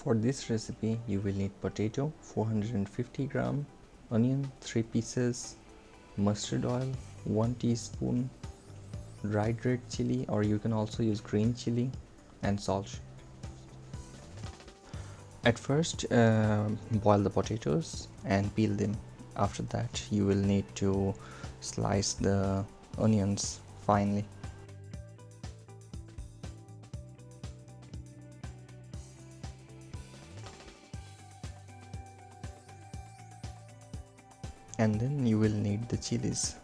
For this recipe, you will need potato 450 gram, onion 3 pieces, mustard oil 1 teaspoon, dried red chili, or you can also use green chili, and salt. At first, boil the potatoes and peel them. After that, you will need to slice the onions finely. And then you will need the chilies.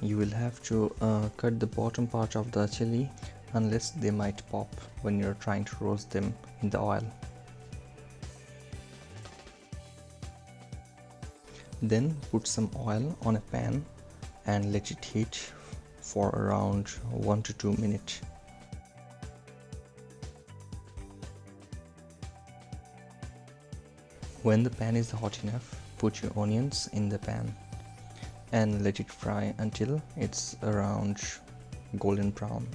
You will have to cut the bottom part of the chili, unless they might pop when you're trying to roast them in the oil. Then put some oil on a pan and let it heat for around 1 to 2 minutes. When the pan is hot enough, put your onions in the pan and let it fry until it's around golden brown.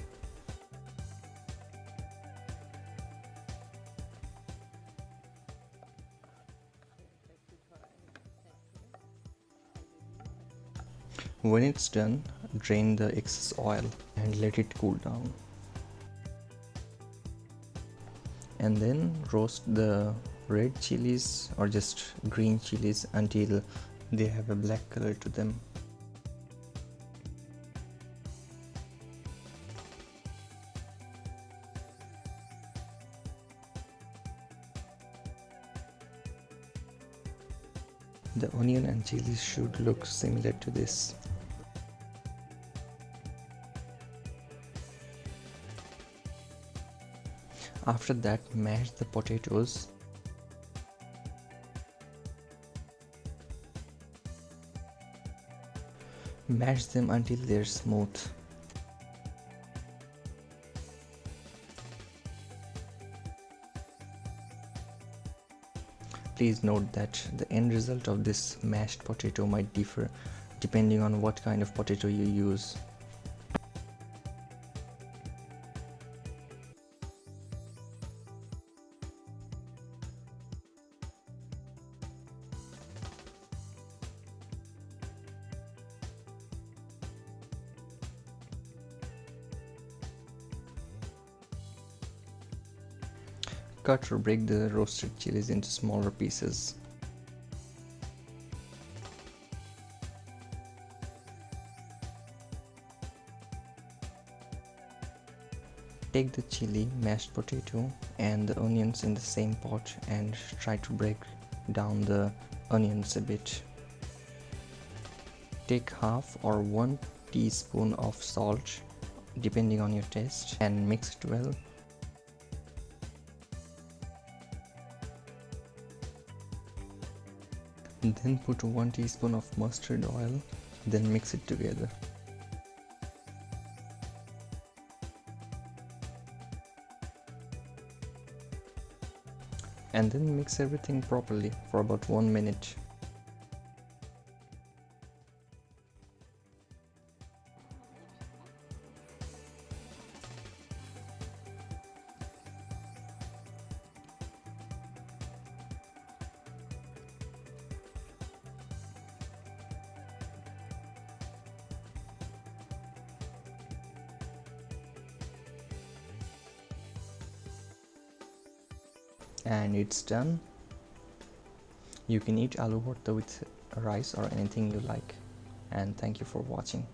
When it's done, drain the excess oil and let it cool down. And then roast the red chilies or just green chilies until they have a black color to them. The onion and chilies should look similar to this. After that, mash the potatoes. Mash them until they're smooth. Please note that the end result of this mashed potato might differ depending on what kind of potato you use. Cut or break the roasted chilies into smaller pieces. Take the chili, mashed potato and the onions in the same pot and try to break down the onions a bit. Take half or 1 teaspoon of salt depending on your taste and mix it well. Then put 1 teaspoon of mustard oil, then mix it together. And then mix everything properly for about 1 minute. And it's done. You can eat aloo vorta with rice or anything you like. And thank you for watching.